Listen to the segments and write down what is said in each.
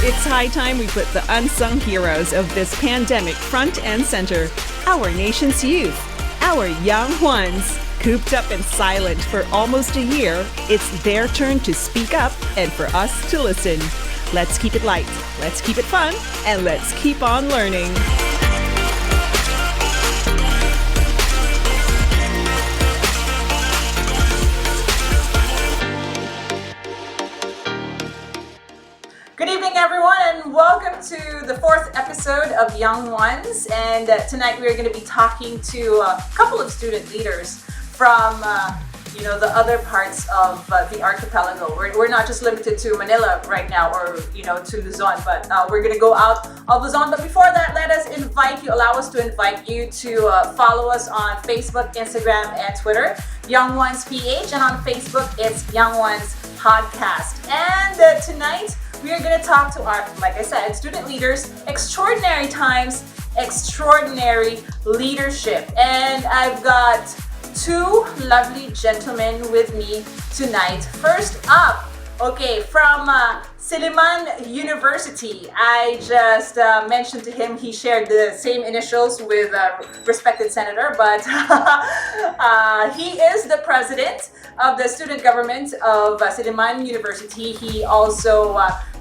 It's high time we put the unsung heroes of this pandemic front and center. Our nation's youth, our young Juans. Cooped up and silent for almost a year, it's their turn to speak up and for us to listen. Let's keep it light, let's keep it fun, and let's keep on learning. Good evening, everyone, and welcome to the fourth episode of Young Ones. And tonight we're going to be talking to a couple of student leaders from, the other parts of the archipelago. We're not just limited to Manila right now, or to Luzon, but we're going to go out of Luzon. But before that, allow us to invite you to follow us on Facebook, Instagram, and Twitter, Young Ones PH, and on Facebook it's Young Ones Podcast. And tonight we are going to talk to our, like I said, student leaders. Extraordinary times, extraordinary leadership. And I've got two lovely gentlemen with me tonight. First up, from Siliman University. I just mentioned to him he shared the same initials with a respected senator, but he is the president of the student government of Siliman University. He also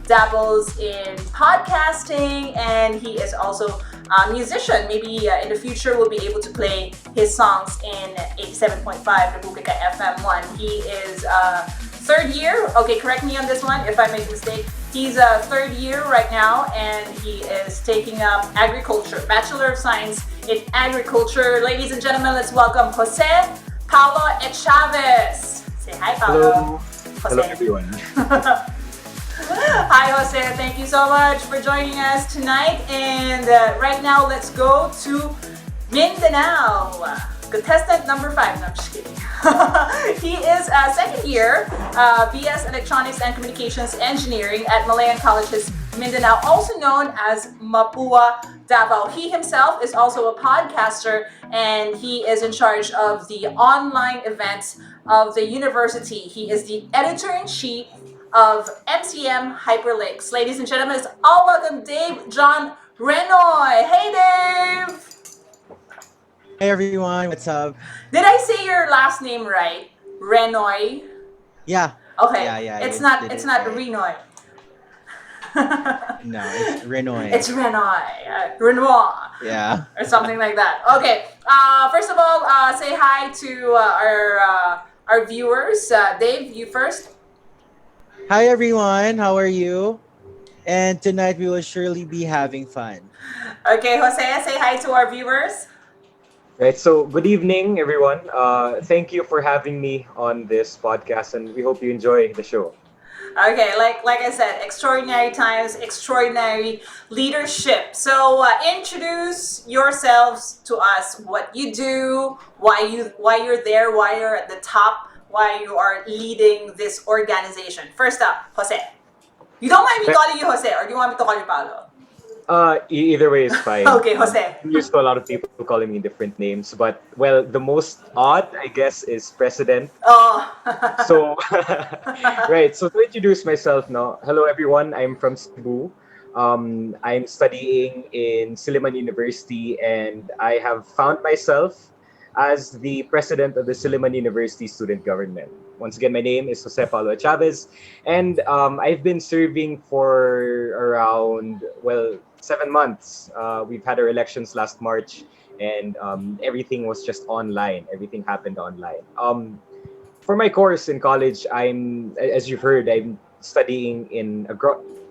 dabbles in podcasting, and he is also a musician. Maybe in the future we'll be able to play his songs in 87.5 Republica FM1. He is third year. Okay, correct me on this one if I make a mistake. He's a third year right now, and he is taking up agriculture, Bachelor of Science in Agriculture. Ladies and gentlemen, let's welcome Jose, Paolo, Echavez. Say hi, Paolo. Hello. Jose. Hello, everyone. Hi, Jose. Thank you so much for joining us tonight. And right now, let's go to Mindanao. Contestant number 5. No, I'm just kidding. He is a second year BS Electronics and Communications Engineering at Malayan Colleges Mindanao, also known as Mapua, Davao. He himself is also a podcaster, and he is in charge of the online events of the university. He is the editor-in-chief of MCM Hyperlinks. Ladies and gentlemen, let's all welcome Dave John Renoy. Hey, Dave! Hey everyone, what's up? Did I say your last name right? Renoy? Yeah. Okay. Yeah. It's you not did it Renoy. No, it's Renoy. It's Renoy. Renoir. Yeah. Or something like that. Okay. First of all, say hi to our viewers. Dave, you first. Hi everyone, how are you? And tonight we will surely be having fun. Okay, Jose, say hi to our viewers. Right, so good evening, everyone. Thank you for having me on this podcast, and we hope you enjoy the show. Okay, like I said, extraordinary times, extraordinary leadership. So introduce yourselves to us. What you do, why you're there, why you're at the top, why you are leading this organization. First up, Jose. You don't mind me calling you Jose, or do you want me to call you Paolo? Either way is fine. Okay, Jose. I'm used to a lot of people calling me different names, but well, the most odd, I guess, is president. Oh. So, right. So to introduce myself now, hello everyone. I'm from Cebu. I'm studying in Siliman University, and I have found myself as the president of the Siliman University Student Government. Once again, my name is Jose Paolo Echavez, and I've been serving for around, 7 months. We've had our elections last March, and everything was just online. Everything happened online. For my course in college, as you've heard, I'm studying in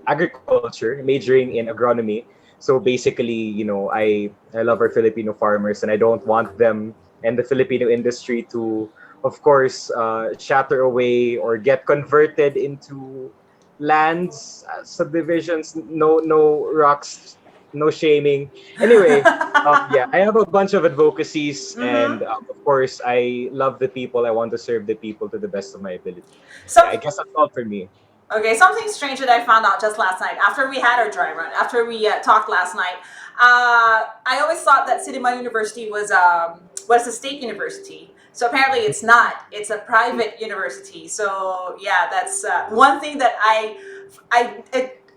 agriculture, majoring in agronomy. So basically, I love our Filipino farmers, and I don't want them and the Filipino industry to, of course, shatter away or get converted into lands, subdivisions, no rocks, no shaming. Anyway, I have a bunch of advocacies, and of course, I love the people. I want to serve the people to the best of my ability. So, I guess that's all for me. Okay, something strange that I found out just last night after we had our dry run, after we talked last night. I always thought that Siliman University was a state university. So apparently it's not. It's a private university. So yeah, that's one thing that I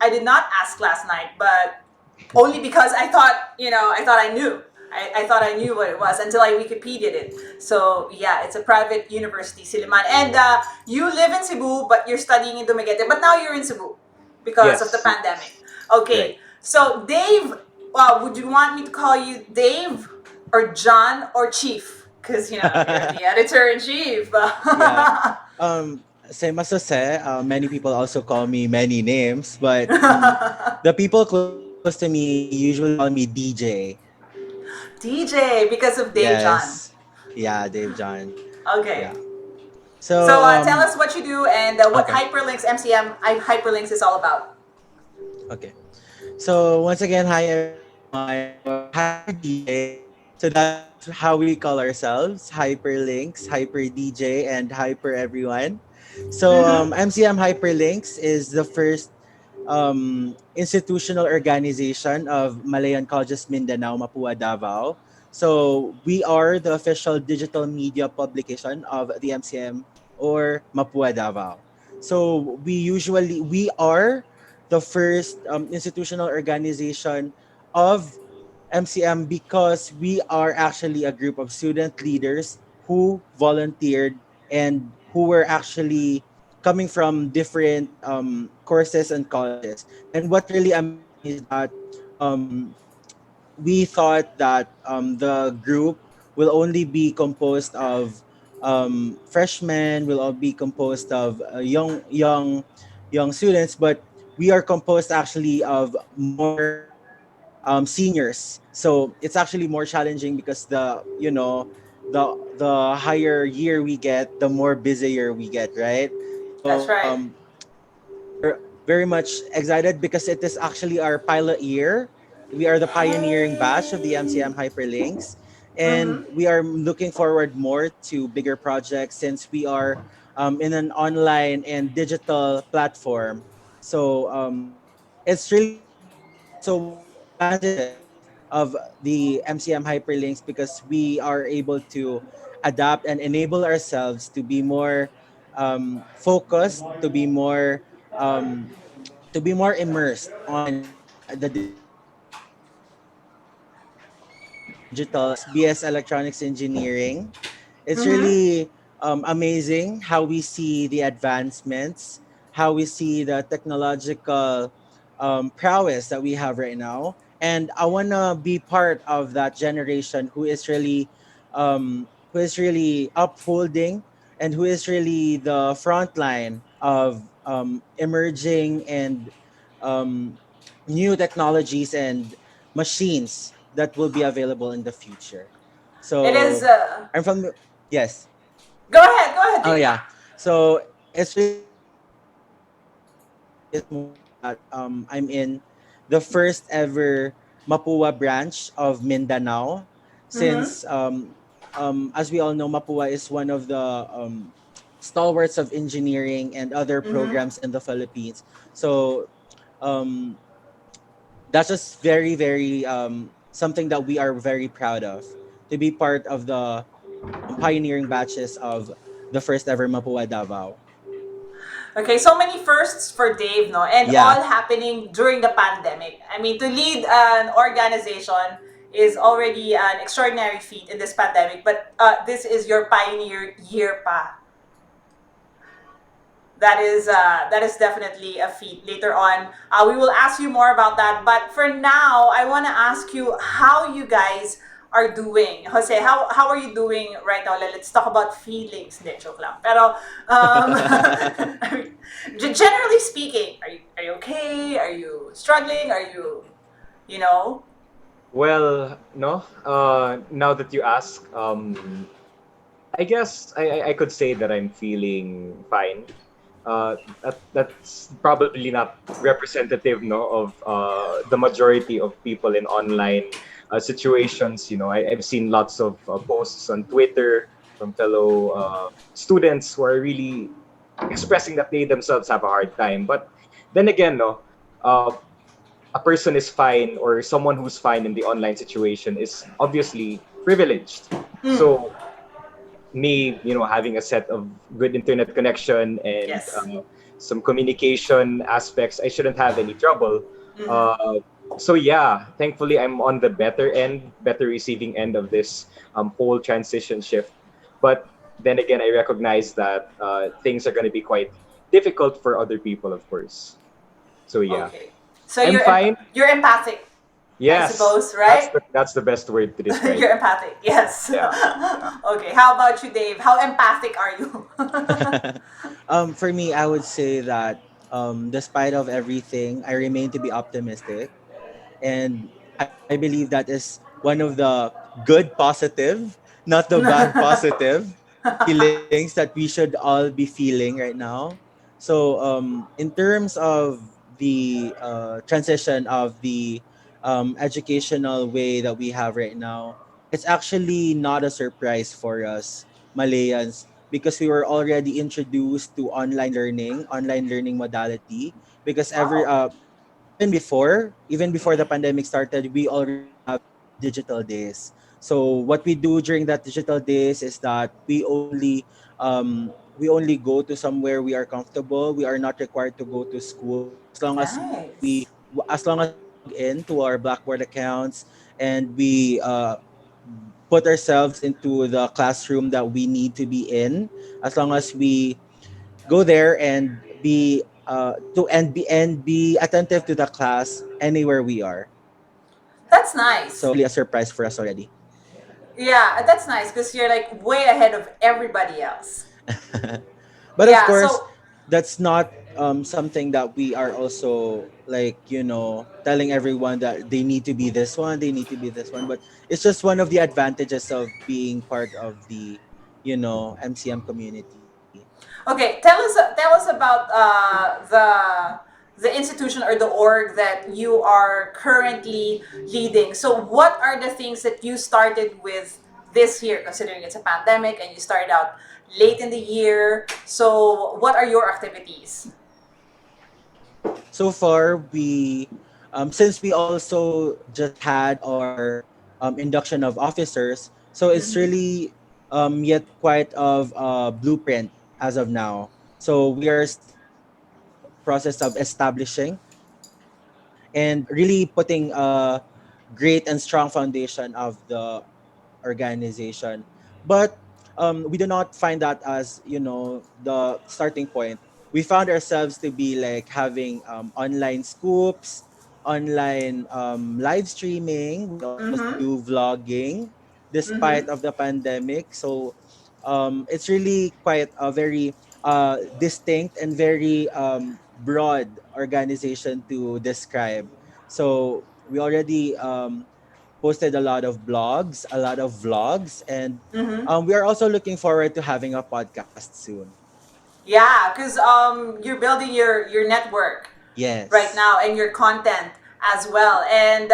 did not ask last night, but only because I thought, I thought I knew. I thought I knew what it was until I Wikipedia'd it. So yeah, it's a private university, Siliman. And you live in Cebu, but you're studying in Dumaguete. But now you're in Cebu because of the Yes. pandemic. Right. Okay, so Dave, would you want me to call you Dave or John or Chief? Because, you're the editor-in-chief. Yeah. Same as Jose, many people also call me many names, but the people close to me usually call me DJ. DJ, because of Dave John. Yes. Yeah, Dave John. Yeah. Okay. So, So tell us what you do and what okay. Hyperlinks, MCM Hyperlinks is all about. Okay. So, once again, hi everyone. So, Hyper DJ. So, that's how we call ourselves, Hyperlinks, Hyper DJ, and Hyper everyone. So, Mm-hmm. MCM Hyperlinks is the first institutional organization of Malayan Colleges Mindanao, Mapua, Davao. So we are the official digital media publication of the MCM or Mapua Davao. So we are the first institutional organization of MCM because we are actually a group of student leaders who volunteered and who were actually coming from different courses and colleges. And what really amazed me is that um, we thought that the group will only be composed of freshmen, will all be composed of young students, but we are composed actually of more seniors. So it's actually more challenging because the higher year we get, the more busier we get, right? That's So right. we are very much excited because it is actually our pilot year. We are the pioneering batch of the MCM Hyperlinks, and Mm-hmm. we are looking forward more to bigger projects since we are in an online and digital platform. So it's really so one of the advantages of the MCM hyperlinks because we are able to adapt and enable ourselves to be more focused, um, to be more immersed on the digital BS Electronics Engineering. It's Mm-hmm. really amazing how we see the advancements, how we see the technological prowess that we have right now. And I want to be part of that generation who is really upholding and who is really the front line of emerging and um, new technologies and machines that will be available in the future. It is. So I'm from yes. Go ahead, Oh Dave. yeah. So it's really amazing this moment that I'm in the first ever Mapua branch of Mindanao. Mm-hmm. Since as we all know, Mapua is one of the stalwarts of engineering and other Mm-hmm. programs in the Philippines. So um, that's just very something that we are very proud of to be part of the pioneering batches of the first ever Mapua Davao. Okay, so many firsts for Dave, no? And Yeah. all happening during the pandemic. I mean, to lead an organization is already an extraordinary feat in this pandemic, but this is your pioneer year pa. That is definitely a feat. Later on, we will ask you more about that. But for now, I want to ask you how you guys are doing. Jose, how are you doing right now? Let's talk about feelings. Hindi, joke lang. Pero, I mean, generally speaking, are you okay? Are you struggling? Are you, you know? Well, no. Now that you ask, I guess I could say that I'm feeling fine. That's probably not representative, no, of the majority of people in online situations. I've seen lots of posts on Twitter from fellow students who are really expressing that they themselves have a hard time. But then again, no, a person is fine or someone who's fine in the online situation is obviously privileged. Mm, So me, having a set of good internet connection and Yes. some communication aspects, I shouldn't have any trouble. Mm-hmm. Uh, so yeah, thankfully I'm on the better receiving end of this whole transition shift. But then again, I recognize that things are going to be quite difficult for other people, of course. So yeah, Okay. So I'm fine. you're empathic, I Yes, suppose, right? that's the best word to describe You're it. empathic, yes. Yeah, yeah. Okay, how about you, Dave? How empathic are you? For me, I would say that despite of everything, I remain to be optimistic, and I believe that is one of the good positive, not the bad positive feelings that we should all be feeling right now. So, in terms of the transition of the educational way that we have right now, it's actually not a surprise for us Malayans because we were already introduced to online learning modality. Because Wow. even before the pandemic started, we already have digital days. So what we do during that digital days is that we only go to somewhere we are comfortable. We are not required to go to school Nice. as long as we log in to our Blackboard accounts and we put ourselves into the classroom that we need to be in. As long as we go there and be attentive to the class anywhere we are. That's So nice. really a surprise for us already. Yeah, that's nice because you're like way ahead of everybody else. But of Yeah, course, so that's not something that we are also like telling everyone that they need to be this one, they need to be this one. But it's just one of the advantages of being part of the MCM community. okay, tell us about the institution or the org that you are currently leading. So, what are the things that you started with this year, considering it's a pandemic and you started out late in the year? So, what are your activities? So far, we since we also just had our induction of officers, so it's Mm-hmm. really yet quite of a blueprint as of now. So we are still in the process of establishing and really putting a great and strong foundation of the organization. But we do not find that as the starting point. We found ourselves to be like having online scoops, online live streaming. We also Mm-hmm. do vlogging despite Mm-hmm. of the pandemic. So it's really quite a very distinct and very broad organization to describe. So we already posted a lot of blogs, a lot of vlogs, and Mm-hmm. we are also looking forward to having a podcast soon. Yeah, because you're building your network right Yes, now and your content as well. And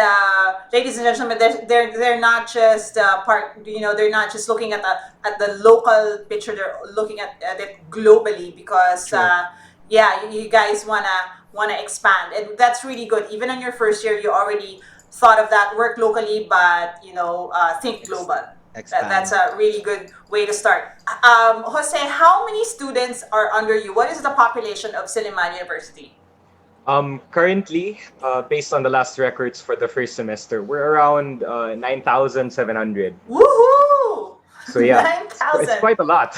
ladies and gentlemen, they're not just they're not just looking at the local picture. They're looking at it globally because true. yeah, you guys wanna expand, and that's really good. Even on your first year, you already thought of that. Work locally, but think Ex- global. That's expand. a really good way to start. Jose, how many students are under you? What is the population of Siliman University? Currently, based on the last records for the first semester, we're around 9,700. Woohoo! So yeah, it's 9,000. quite a lot.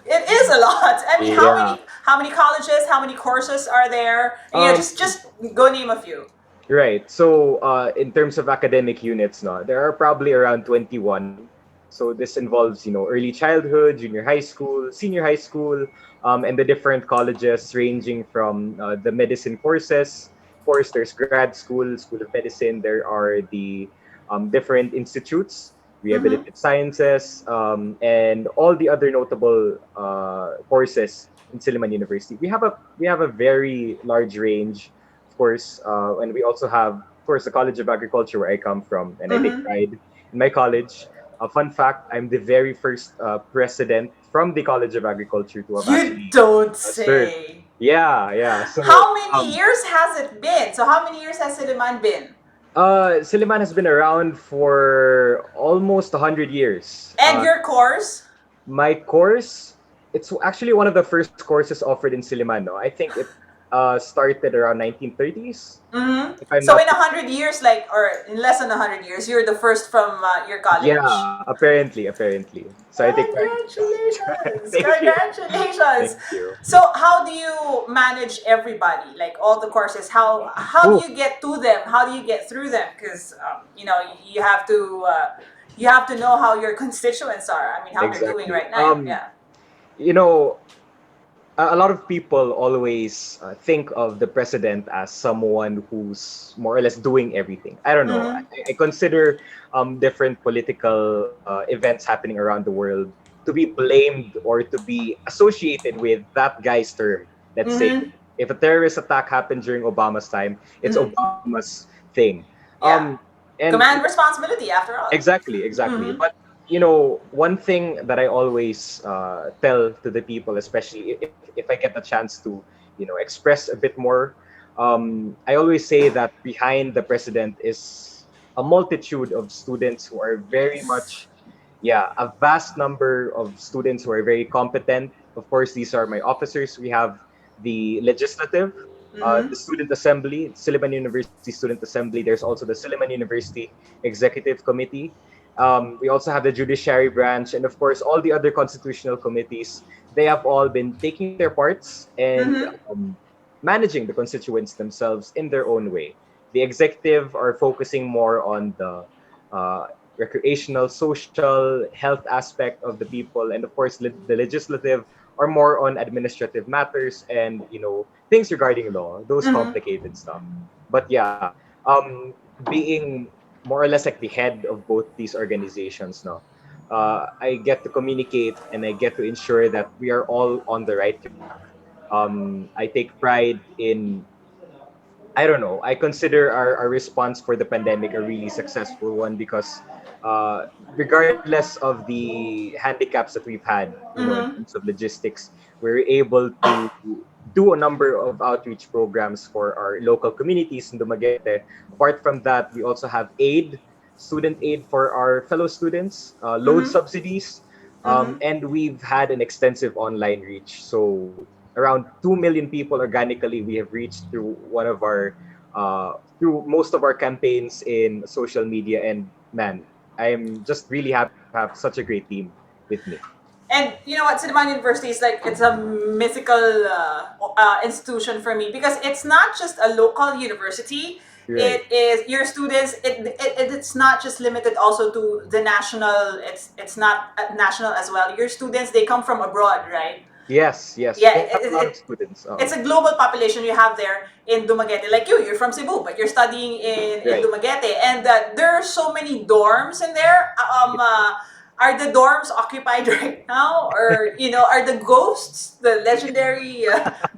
It is a lot. I mean, Yeah. how many colleges, how many courses are there? And, Um, just go name a few. right. So, in terms of academic units, no, there are probably around 21. So this involves, early childhood, junior high school, senior high school, and the different colleges ranging from the medicine courses. Of course, there's grad school, school of medicine. There are the different institutes, Mm-hmm. rehabilitative sciences, and all the other notable courses in Siliman University. We have a very large range, of course, and we also have, of course, the College of Agriculture where I come from, and I take Mm-hmm. pride in my college. A fun fact: I'm the very first president from the College of Agriculture to have You actually don't served. say. Yeah, yeah. So, How many years has it been? So how many years has Siliman been? Siliman has been around for almost 100 years. And your course? My course, it's actually one of the first courses offered in Siliman. No? I think it started around 1930s, Mm-hmm. if I'm So in not. 100 years, like, or in less than 100 years, you're the first from your college. Yeah, apparently. So I take pride in that. Congratulations! Thank you. Congratulations! Thank you. So how do you manage everybody, like all the courses? How do Oh, you get to them? How do you get through them? Because you have to know how your constituents are. I mean, how they're doing exactly. right now. Yeah. You know, a lot of people always think of the president as someone who's more or less doing everything. I don't know. Mm-hmm. I consider different political events happening around the world to be blamed or to be associated with that guy's term. Let's say Mm-hmm. if a terrorist attack happened during Obama's time, it's Mm-hmm. Obama's thing. Yeah. And Command responsibility, after all. exactly. Mm-hmm. But one thing that I always tell to the people, especially if I get the chance to, express a bit more, I always say that behind the president is a multitude of students who are very Yes. much, yeah, a vast number of students who are very competent. Of course, these are my officers. We have the legislative, the Mm-hmm. student assembly, Siliman University Student Assembly. There's also the Siliman University Executive Committee. We also have the judiciary branch, and of course, all the other constitutional committees. They have all been taking their parts and Mm-hmm. managing the constituents themselves in their own way. The executive are focusing more on the uh, recreational, social, health aspect of the people, and of course, the legislative are more on administrative matters and things regarding law, those Mm-hmm. complicated stuff. But yeah, being more or less like the head of both these organizations, no, I get to communicate and I get to ensure that we are all on the right track. I take pride in, I don't know. I consider our response for the pandemic a really successful one because, uh, regardless of the handicaps that we've had, in Mm-hmm. terms of logistics, we're able to do a number of outreach programs for our local communities in Dumaguete. Apart from that, we also have aid, student aid for our fellow students, load Mm-hmm. subsidies, Mm-hmm. and we've had an extensive online reach. So around 2 million people organically we have reached through one of our through most of our campaigns in social media. And man, I'm just really happy to have such a great team with me. And you know what, Siliman University is like, it's a mythical institution for me, because it's not just a local university. Right. It is your students. It's not just limited also to the national. It's not national as well. Your students, they come from abroad, right? Yes, Yeah, we have a lot of students. it's a global population you have there in Dumaguete. Like you're from Cebu, but you're studying in Right. Dumaguete, and there are so many dorms in there. Are the dorms occupied right now, or are the ghosts, the legendary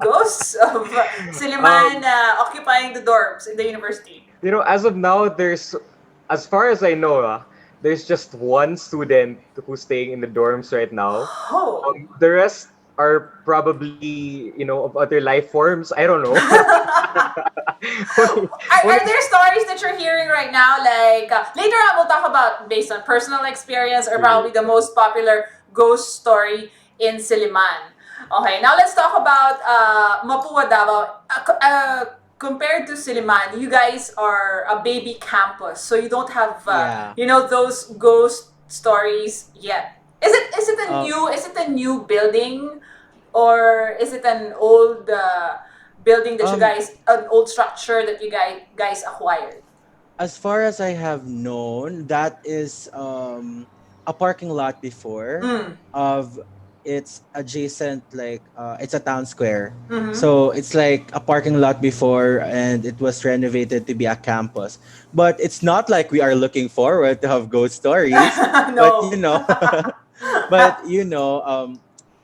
ghosts of Siliman, um occupying the dorms in the university? as of now, as far as I know, there's just one student who's staying in the dorms right now. Oh. The rest are probably, of other life forms. I don't know. Only- Are only- there stories that you're hearing right now? Like later on, we'll talk about based on personal experience, or Right. probably the most popular ghost story in Siliman. Okay, now let's talk about Mapua, Davao. Compared to Siliman, you guys are a baby campus, so you don't have Yeah. those ghost stories yet. Is it a Uh, new building, or is it an old building that you um, guys, an old structure that you guys acquired? as far as I have known, that is a parking lot before Mm. of it's adjacent, like it's a town square. Mm-hmm. So it's like a parking lot before, and it was renovated to be a campus. But it's not like we are looking forward to have ghost stories. But No. but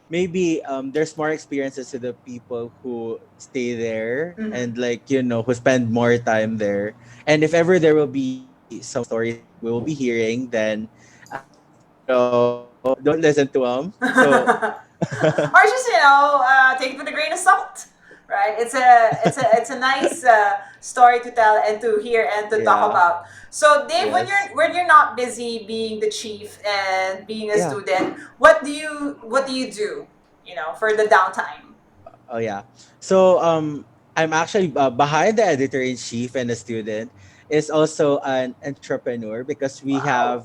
maybe there's more experiences to the people who stay there, Mhm. and like who spend more time there. And if ever there will be some stories that we will be hearing, then don't listen to them. So Or just take it with a grain of salt. right? It's a nice story to tell and to hear and to talk Yeah. about. So Dave, Yes. when you're not busy being the chief and being a Yeah. student, what do you do? You know, for the downtime. Oh yeah. So I'm actually behind the editor in chief and the student is also an entrepreneur because we Wow. have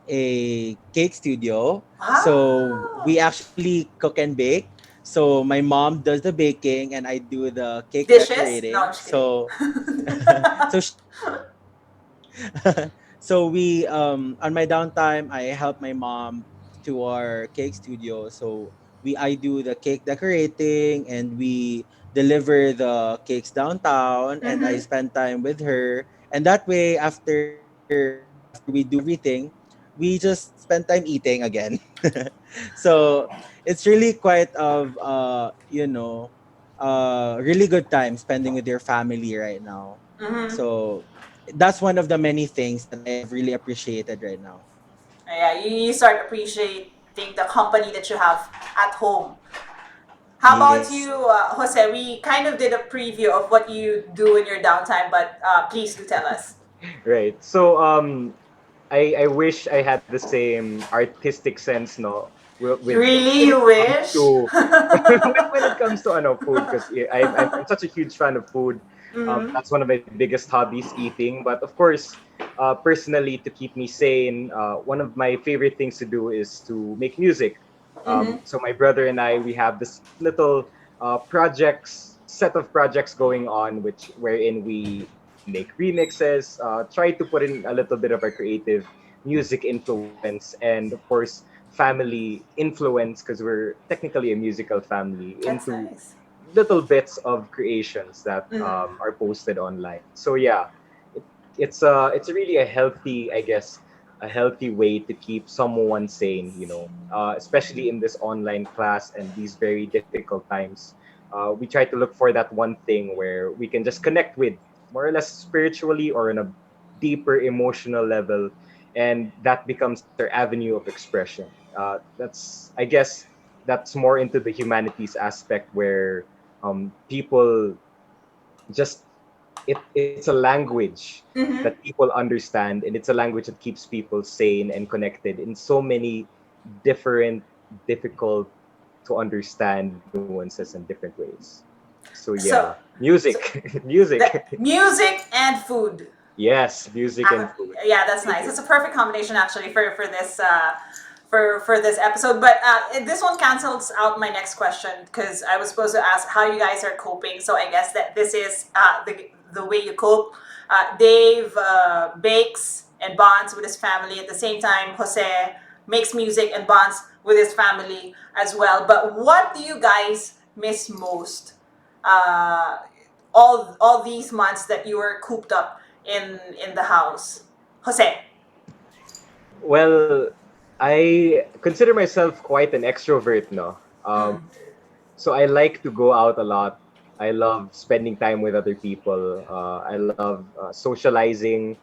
a cake studio. So we Wow. actually cook and bake. So my mom does the baking and I do the cake Dishes? No, I'm decorating. just kidding. So so we on my downtime I help my mom to our cake studio. So I do the cake decorating and we deliver the cakes downtown and I Mm-hmm. spend time with her. And that way after we do everything, we just spend time eating again. So it's really quite of really good time spending with your family right now. Mm-hmm. So that's one of the many things that I have really appreciated right now. Yeah, you start appreciating the company that you have at home. How about Yes. you, Jose? We kind of did a preview of what you do in your downtime, but please do tell us. Right. So I wish I had the same artistic sense, no, Really, when it you comes wish? to when it comes to food, because I'm such a huge fan of food. Mm-hmm. That's one of my biggest hobbies, eating. But of course, personally, to keep me sane, one of my favorite things to do is to make music. Mm-hmm. So my brother and I, we have this little set of projects going on, which wherein we make remixes, try to put in a little bit of our creative music influence, and of course family influence, because we're technically a musical family, That's into nice. little bits of creations that Mm-hmm. are posted online. So yeah, it, it's really a healthy, I guess, a healthy way to keep someone sane. Especially in this online class and these very difficult times. We try to look for that one thing where we can just connect with, more or less spiritually or on a deeper emotional level, and that becomes our avenue of expression. That's, I guess, that's more into the humanities aspect, where people just, it's a language that Mm-hmm. people understand, and it's a language that keeps people sane and connected in so many different, difficult to understand nuances in different ways. So yeah, So, so music. the Music. music and food. Yes, music and Uh, food. yeah, that's nice. Music. It's a perfect combination actually for this for this episode. But this one cancels out my next question because I was supposed to ask how you guys are coping. So I guess that this is the way you cope. Dave bakes and bonds with his family at the same time. Jose makes music and bonds with his family as well. But what do you guys miss most? Uh, all these months that you were cooped up in the house. Jose. Well, I consider myself quite an extrovert, no. Mm. So I like to go out a lot. I love spending time with other people. I love socializing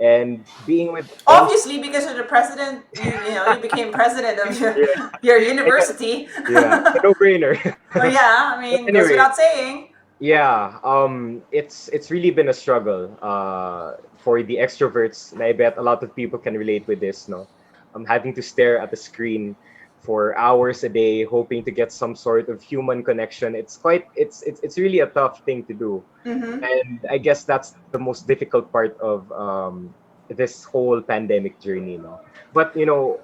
and being with friends. Obviously, because you're the president, you became president of your Yeah, your I guess. university. Yeah, it's a no-brainer. Oh yeah, I But mean, goes anyway, without saying. yeah, it's really been a struggle for the extroverts, and I bet a lot of people can relate with this. No, having to stare at the screen for hours a day, hoping to get some sort of human connection. It's really a tough thing to do, Mm-hmm. and I guess that's the most difficult part of this whole pandemic journey. No, but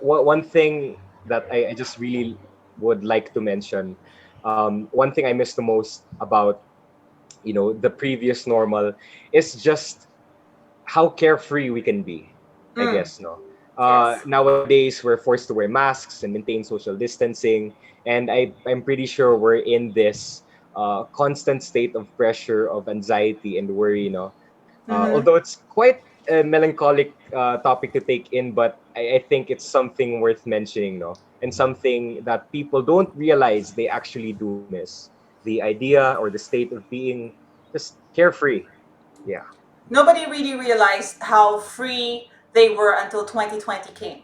one thing that I just really would like to mention. One thing I miss the most about the previous normal is just how carefree we can be, I Mm. guess. No, Yes. nowadays we're forced to wear masks and maintain social distancing, and I'm pretty sure we're in this constant state of pressure, of anxiety and worry. Mm-hmm. Although it's quite a melancholic topic to take in, but I think it's something worth mentioning, no, and something that people don't realize they actually do miss, the idea or the state of being just carefree. Yeah. Nobody really realized how free they were until 2020 came.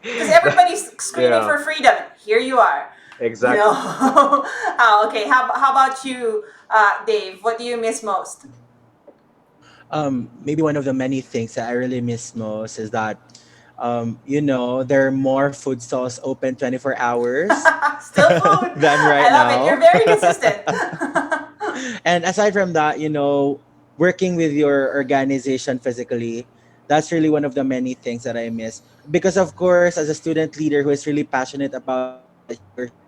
Because everybody's screaming Yeah. for freedom. Here you are. You Exactly. know. Okay. How about you, Dave? What do you miss most? Maybe one of the many things that I really miss most is that, there are more food stalls open 24 hours Still food. than I right love it. You're now. very consistent. And aside from that, working with your organization physically, that's really one of the many things that I miss. Because, of course, as a student leader who is really passionate about the things that he or she is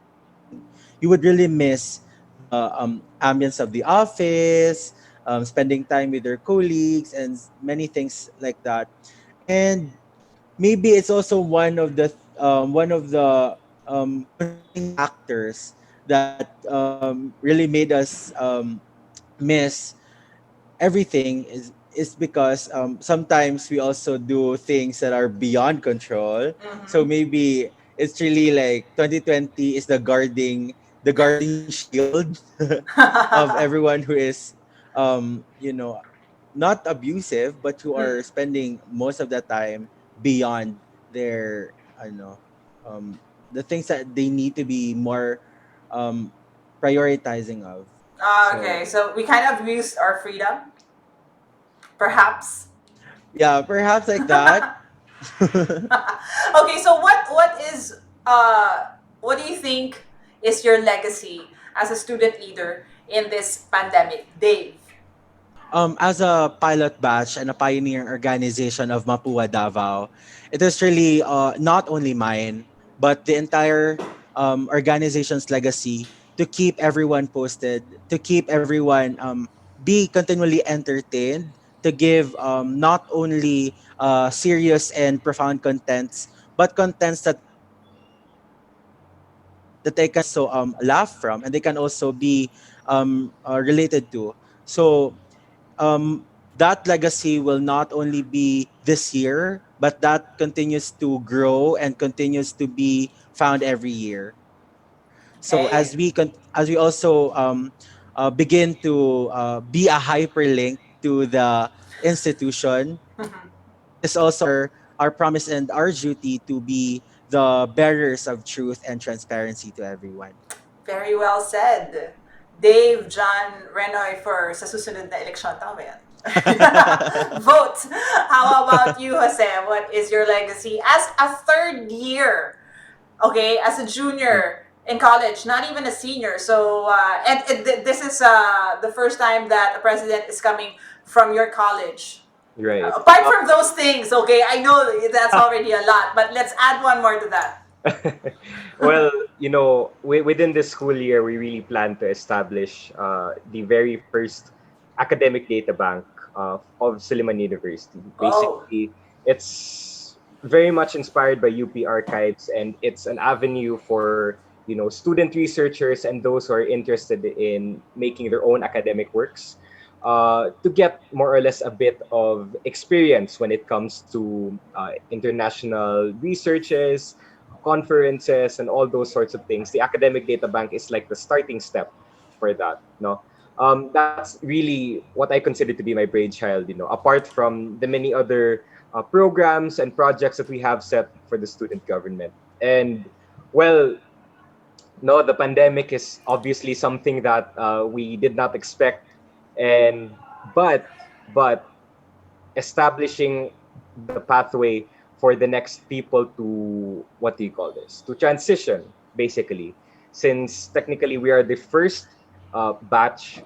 doing, you would really miss the ambience of the office, spending time with your colleagues, and many things like that. And maybe it's also one of the contributing factors that really made us miss everything is because sometimes we also do things that are beyond control. So Hmm. maybe it's really like 2020 is the guarding shield of everyone who is not abusive, but who are Mm. spending most of the time beyond their, I don't know, um, the things that they need to be more um, prioritizing of. Okay, So so we kind of abused our freedom, perhaps. yeah, perhaps like that. Okay, so what do you think is your legacy as a student leader in this pandemic, Dave? As a pilot batch and a pioneer organization of Mapua Davao, it is really not only mine, but the entire organization's legacy to keep everyone posted, to keep everyone be continually entertained, to give not only serious and profound contents, but contents that they can also laugh from and they can also be related to. So that legacy will not only be this year, but that continues to grow and continues to be found every year. So Okay. as we also begin to be a hyperlink to the institution, it is also our promise and our duty to be the bearers of truth and transparency to everyone. Very well said. Dave, John, Renoy for sa susunod na eleksyon. Tama ba yan? Vote. How about you, Jose? What is your legacy as a third year? Okay, as a junior in college, not even a senior. So, this is the first time that a president is coming from your college. Right. Apart from those things, okay, I know that's already a lot, but let's add one more to that. Well, within this school year, we really plan to establish the very first academic data bank of Siliman University. Oh, Basically, it's very much inspired by UP archives, and it's an avenue for student researchers and those who are interested in making their own academic works to get more or less a bit of experience when it comes to international researches, conferences, and all those sorts of things. The academic data bank is like the starting step for that. No, that's really what I consider to be my brainchild. Apart from the many other programs and projects that we have set for the student government. And well, no, the pandemic is obviously something that we did not expect, and but establishing the pathway for the next people to, what do you call this, to transition, basically, since technically we are the first batch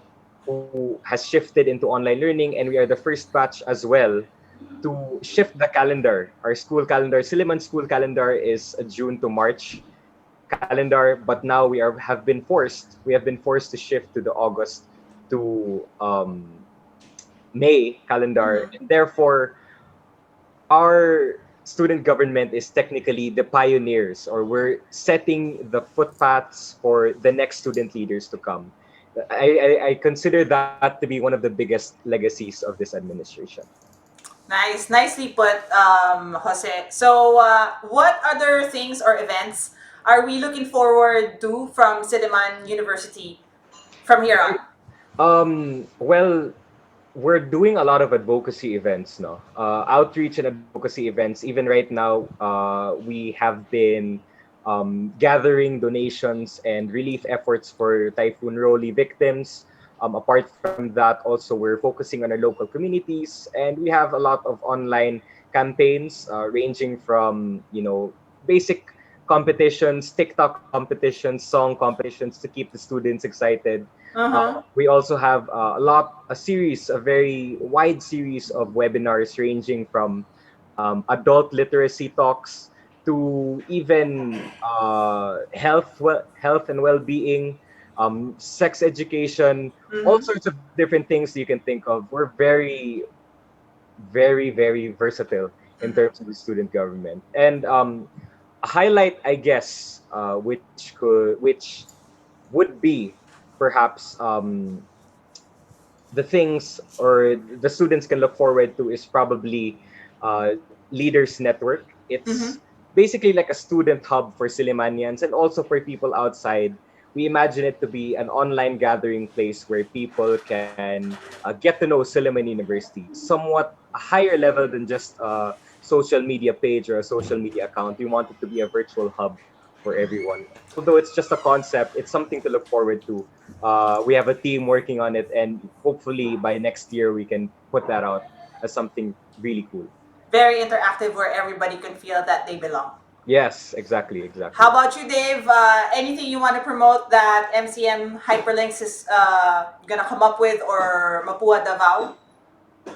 who has shifted into online learning, and we are the first batch as well to shift the calendar. Our school calendar, Siliman school calendar, is a June to March calendar, but now we have been forced to shift to the August to May calendar, mm-hmm. and therefore our student government is technically the pioneers, or we're setting the footpaths for the next student leaders to come. I consider that to be one of the biggest legacies of this administration. Nice, nicely put, Jose. So, what other things or events are we looking forward to from Siliman University from here on? Right. Well, we're doing a lot of advocacy events, no? Outreach and advocacy events. Even right now, we have been gathering donations and relief efforts for Typhoon Rolly victims. Apart from that, also we're focusing on our local communities, and we have a lot of online campaigns ranging from basic competitions, TikTok competitions, song competitions to keep the students excited. Uh-huh. We also have a very wide series of webinars ranging from adult literacy talks to even health and well-being, sex education, all Mm-hmm. sorts of different things you can think of. We're very, very versatile in Mm-hmm. terms of the student government. And a highlight, I guess, which would be perhaps the things or the students can look forward to is probably Leaders Network. Mm-hmm. It's basically like a student hub for Silimanians and also for people outside. We imagine it to be an online gathering place where people can get to know Siliman University, somewhat a higher level than just a social media page or a social media account. We want it to be a virtual hub for everyone. Although it's just a concept, it's something to look forward to. We have a team working on it, and hopefully by next year we can put that out as something really cool. Very interactive where everybody can feel that they belong. Yes, exactly, How exactly. about you, Dave? Anything you want to promote that MCM Hyperlinks is gonna come up with, or Mapua Davao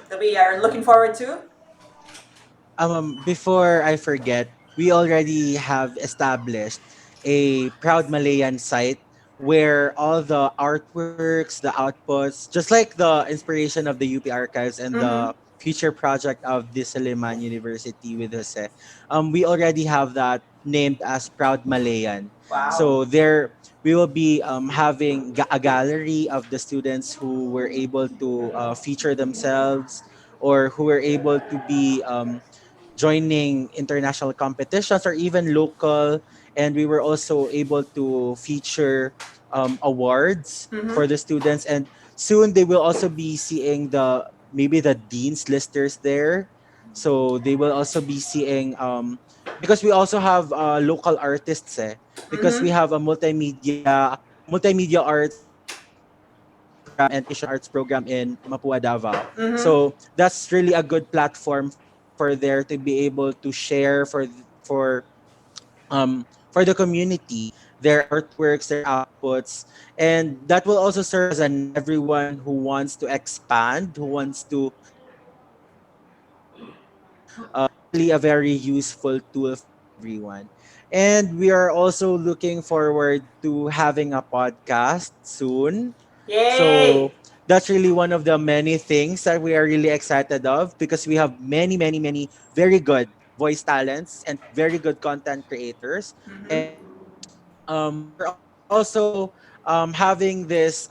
that we are looking forward to? Before I forget, we already have established a proud Malayan site where all the artworks, the outputs, just like the inspiration of the UP archives and Mm-hmm. the future project of the Siliman University with Jose, we already have that named as Proud Malayan. Wow. So there we will be having a gallery of the students who were able to feature themselves or who were able to be joining international competitions or even local. And we were also able to feature awards Mm-hmm. for the students. And soon they will also be seeing the maybe the dean's listers there. So they will also be seeing because we also have local artists because we Mm-hmm. have a multimedia arts program and Asian arts program in Mapua Davao. Mm-hmm. So that's really a good platform for there to be able to share for the community their artworks, their outputs, and that will also serve as an everyone who wants to expand, who wants to create something new. It's really a very useful tool for everyone. And we are also looking forward to having a podcast soon. Yay! So that's really one of the many things that we are really excited of because we have many very good voice talents and very good content creators. Mm-hmm. And we're also having this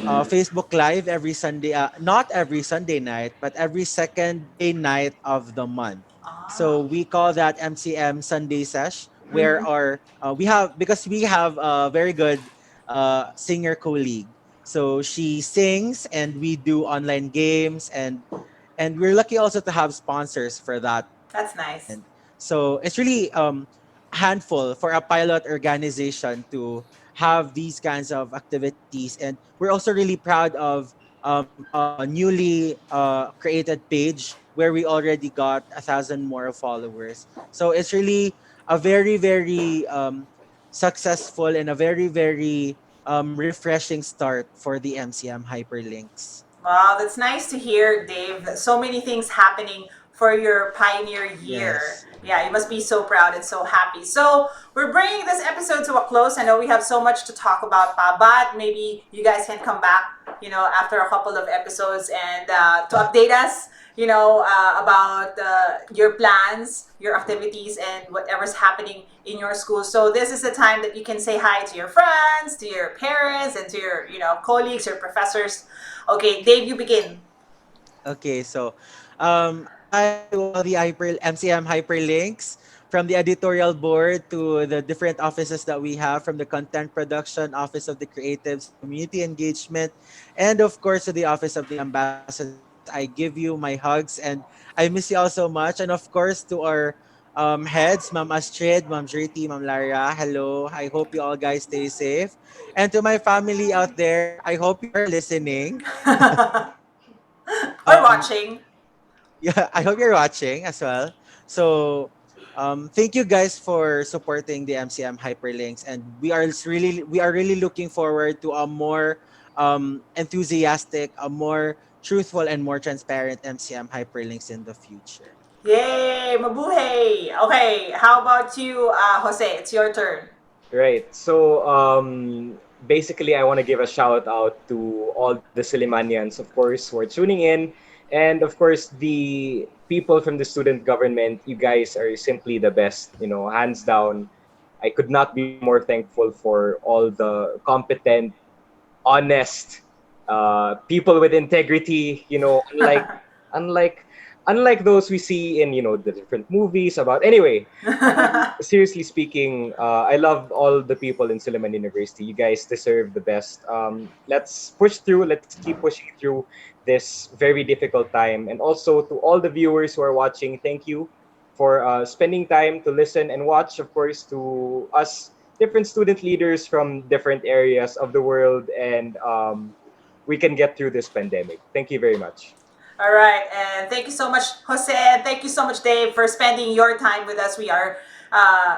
Facebook Live every Sunday, not every Sunday night, but every second day night of the month. So Ah. we call that MCM Sunday Sesh, where Mm-hmm. we have because we have a very good singer colleague. So she sings, and we do online games, and we're lucky also to have sponsors for that That's event. nice. So it's really handful for a pilot organization to have these kinds of activities, and we're also really proud of a newly created page where we already got 1,000 more followers. So it's really a very successful and a very refreshing start for the MCM Hyperlinks. Wow, that's nice to hear, Dave. So many things happening for your pioneer year. Yes. Yeah, you must be so proud and so happy. So we're bringing this episode to a close. I know we have so much to talk about, pa, but maybe you guys can come back, after a couple of episodes and to update us, about your plans, your activities, and whatever's happening in your school. So this is the time that you can say hi to your friends, to your parents, and to your, colleagues, your professors. Okay, Dave, you begin. Okay, so hi to all the MCM hyperlinks, from the editorial board to the different offices that we have, from the content production, office of the creatives, community engagement, and of course to the office of the ambassadors. I give you my hugs and I miss you all so much. And of course to our heads, Ma'am Astrid, Ma'am Jerty, Ma'am Lara. Hello. I hope you all guys stay safe. And to my family out there, I hope you are listening. Or Um, watching. yeah, I hope you're watching as well. So, thank you guys for supporting the MCM Hyperlinks, and we are really looking forward to a more enthusiastic, a more truthful, and more transparent MCM Hyperlinks in the future. Yay, mabuhay. Okay, how about you, Jose? It's your turn. Right. So basically, I want to give a shout out to all the Silimanians, of course, who are tuning in, and of course the people from the student government. You guys are simply the best. Hands down. I could not be more thankful for all the competent, honest people with integrity. Unlike unlike those we see in the different movies about. Anyway, seriously speaking, I love all the people in Siliman University. You guys deserve the best. Let's push through. Let's keep pushing through this very difficult time. And also to all the viewers who are watching, thank you for spending time to listen and watch. Of course, to us different student leaders from different areas of the world, and we can get through this pandemic. Thank you very much. All right, and thank you so much, Jose. And thank you so much, Dave, for spending your time with us. We are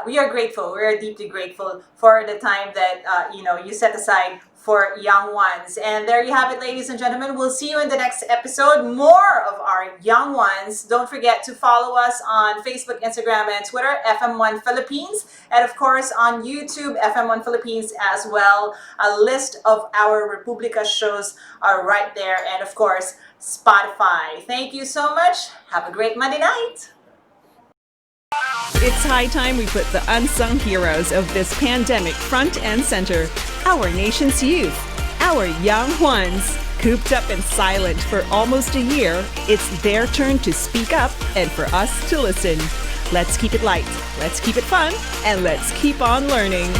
grateful. We are deeply grateful for the time that you set aside for young ones. And there you have it, ladies and gentlemen. We'll see you in the next episode. More of our young ones. Don't forget to follow us on Facebook, Instagram, and Twitter, FM1 Philippines, and of course on YouTube, FM1 Philippines as well. A list of our Republica shows are right there, and of course Spotify. Thank you so much. Have a great Monday night. It's high time we put the unsung heroes of this pandemic front and center. Our nation's youth, our young ones, cooped up and silent for almost a year. It's their turn to speak up and for us to listen. Let's keep it light, let's keep it fun, and let's keep on learning.